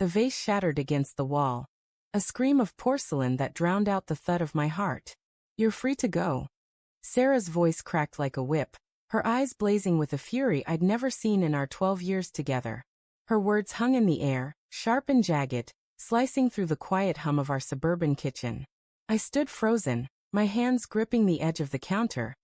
The vase shattered against the wall. A scream of porcelain that drowned out the thud of my heart. "You're free to go." Sarah's voice cracked like a whip, her eyes blazing with a fury I'd never seen in our 12 years together. Her words hung in the air, sharp and jagged, slicing through the quiet hum of our suburban kitchen. I stood frozen, my hands gripping the edge of the counter,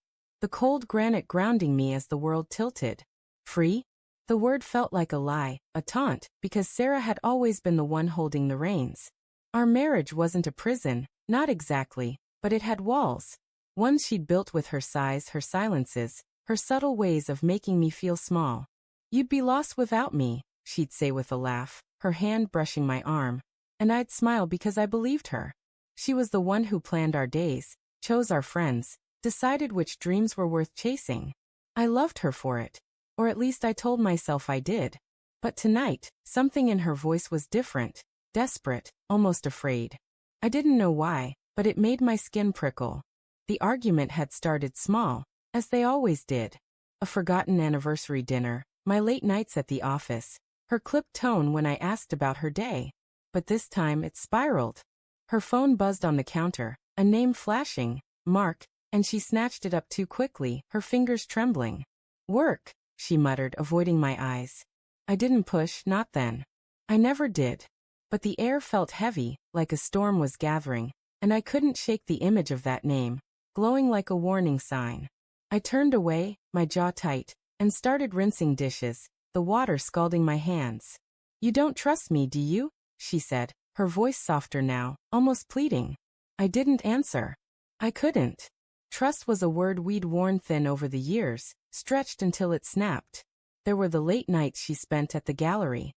the cold granite grounding me as the world tilted. Free? The word felt like a lie, a taunt, because Sarah had always been the one holding the reins. Our marriage wasn't a prison, not exactly, but it had walls. Ones she'd built with her sighs, her silences, her subtle ways of making me feel small. "You'd be lost without me," she'd say with a laugh, her hand brushing my arm, and I'd smile because I believed her. She was the one who planned our days, chose our friends, decided which dreams were worth chasing. I loved her for it. Or at least I told myself I did. But tonight, something in her voice was different, desperate, almost afraid. I didn't know why, but it made my skin prickle. The argument had started small, as they always did. A forgotten anniversary dinner, my late nights at the office, her clipped tone when I asked about her day. But this time it spiraled. Her phone buzzed on the counter, a name flashing, Mark, and she snatched it up too quickly, her fingers trembling. "Work," she muttered, avoiding my eyes. I didn't push, not then. I never did. But the air felt heavy, like a storm was gathering, and I couldn't shake the image of that name, glowing like a warning sign. I turned away, my jaw tight, and started rinsing dishes, the water scalding my hands. "You don't trust me, do you?" she said, her voice softer now, almost pleading. I didn't answer. I couldn't. Trust was a word we'd worn thin over the years, stretched until it snapped. There were the late nights she spent at the gallery.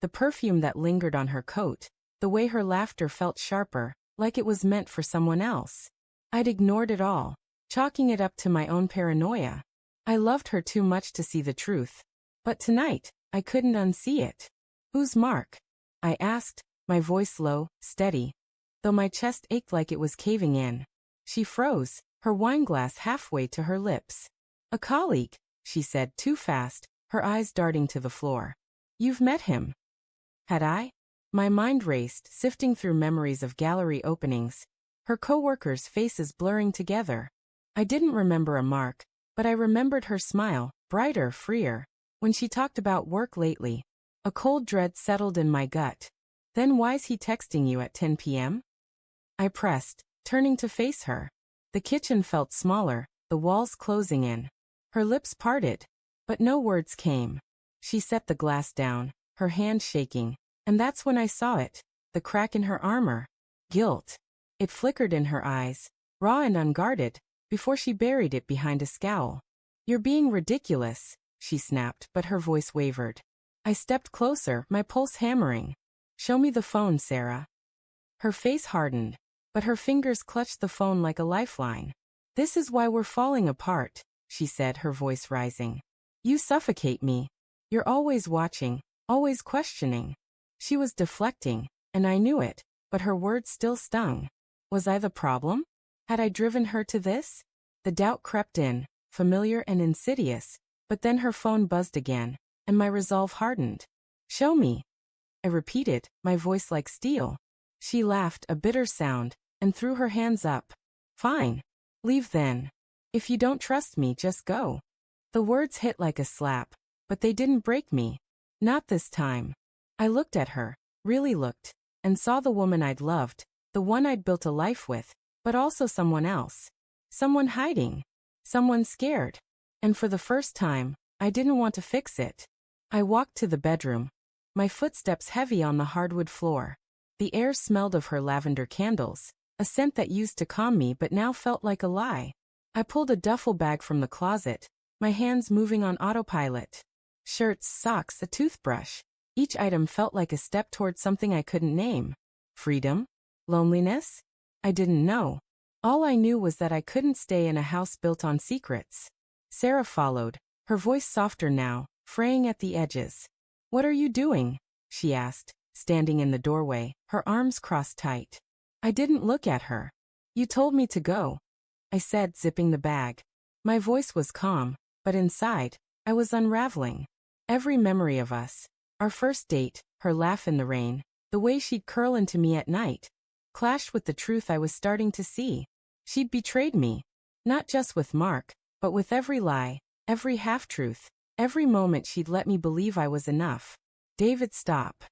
The perfume that lingered on her coat, the way her laughter felt sharper, like it was meant for someone else. I'd ignored it all, chalking it up to my own paranoia. I loved her too much to see the truth. But tonight, I couldn't unsee it. "Who's Mark?" I asked, my voice low, steady, though my chest ached like it was caving in. She froze, her wineglass halfway to her lips. "A colleague," she said too fast, her eyes darting to the floor. "You've met him." Had I? My mind raced, sifting through memories of gallery openings, her co-workers' faces blurring together. I didn't remember a Mark, but I remembered her smile, brighter, freer, when she talked about work lately. A cold dread settled in my gut. "Then why's he texting you at 10 p.m.? I pressed, turning to face her. The kitchen felt smaller, the walls closing in. Her lips parted, but no words came. She set the glass down, her hand shaking, and that's when I saw it, the crack in her armor. Guilt. It flickered in her eyes, raw and unguarded, before she buried it behind a scowl. "You're being ridiculous," she snapped, but her voice wavered. I stepped closer, my pulse hammering. "Show me the phone, Sarah." Her face hardened, but her fingers clutched the phone like a lifeline. "This is why we're falling apart," she said, her voice rising. "You suffocate me. You're always watching, always questioning." She was deflecting, and I knew it, but her words still stung. Was I the problem? Had I driven her to this? The doubt crept in, familiar and insidious, but then her phone buzzed again, and my resolve hardened. "Show me." I repeated, my voice like steel. She laughed, a bitter sound, and threw her hands up. "Fine. Leave then. If you don't trust me, just go." The words hit like a slap, but they didn't break me. Not this time. I looked at her, really looked, and saw the woman I'd loved, the one I'd built a life with, but also someone else. Someone hiding. Someone scared. And for the first time, I didn't want to fix it. I walked to the bedroom, my footsteps heavy on the hardwood floor. The air smelled of her lavender candles, a scent that used to calm me but now felt like a lie. I pulled a duffel bag from the closet, my hands moving on autopilot. Shirts, socks, a toothbrush. Each item felt like a step toward something I couldn't name. Freedom? Loneliness? I didn't know. All I knew was that I couldn't stay in a house built on secrets. Sarah followed, her voice softer now, fraying at the edges. "What are you doing?" she asked, standing in the doorway, her arms crossed tight. I didn't look at her. "You told me to go," I said, zipping the bag. My voice was calm, but inside, I was unraveling. Every memory of us, our first date, her laugh in the rain, the way she'd curl into me at night, clashed with the truth I was starting to see. She'd betrayed me. Not just with Mark, but with every lie, every half-truth, every moment she'd let me believe I was enough. David, stop.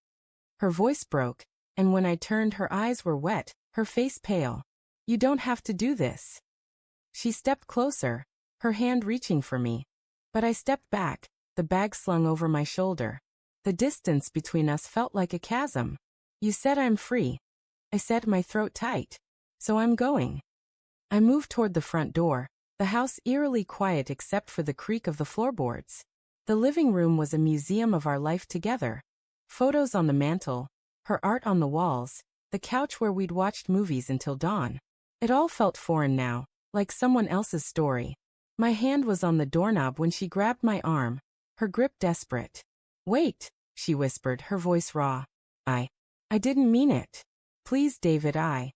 Her voice broke, and when I turned, her eyes were wet, her face pale. You don't have to do this. She stepped closer, her hand reaching for me. But I stepped back, the bag slung over my shoulder. The distance between us felt like a chasm. You said I'm free. I said, my throat tight. So I'm going. I moved toward the front door, the house eerily quiet except for the creak of the floorboards. The living room was a museum of our life together. Photos on the mantel, her art on the walls, the couch where we'd watched movies until dawn. It all felt foreign now, like someone else's story. My hand was on the doorknob when she grabbed my arm, her grip desperate. Wait, she whispered, her voice raw. I didn't mean it. Please, David, I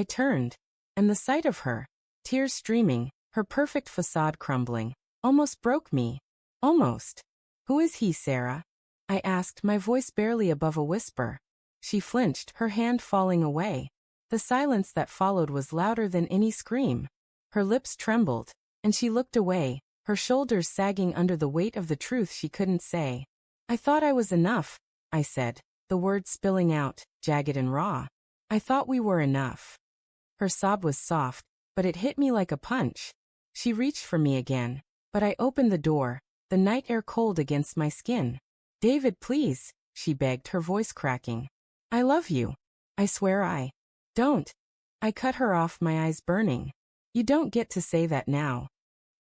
turned, and the sight of her, tears streaming, her perfect facade crumbling, almost broke me. Almost. Who is he, Sarah? I asked, my voice barely above a whisper. She flinched, her hand falling away. The silence that followed was louder than any scream. Her lips trembled, and she looked away, her shoulders sagging under the weight of the truth she couldn't say. I thought I was enough, I said, the words spilling out, jagged and raw. I thought we were enough. Her sob was soft, but it hit me like a punch. She reached for me again, but I opened the door, the night air cold against my skin. David, please, she begged, her voice cracking. I love you. I swear I don't. I cut her off, my eyes burning. You don't get to say that now.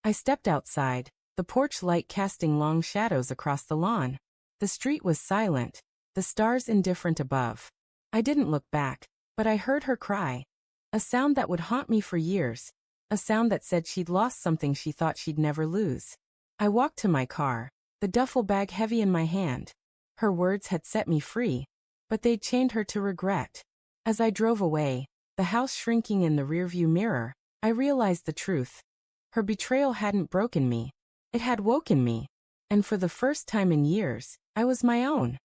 I stepped outside, the porch light casting long shadows across the lawn. The street was silent, the stars indifferent above. I didn't look back, but I heard her cry. A sound that would haunt me for years. A sound that said she'd lost something she thought she'd never lose. I walked to my car, the duffel bag heavy in my hand. Her words had set me free, but they'd chained her to regret. As I drove away, the house shrinking in the rearview mirror, I realized the truth. Her betrayal hadn't broken me. It had woken me. And for the first time in years, I was my own.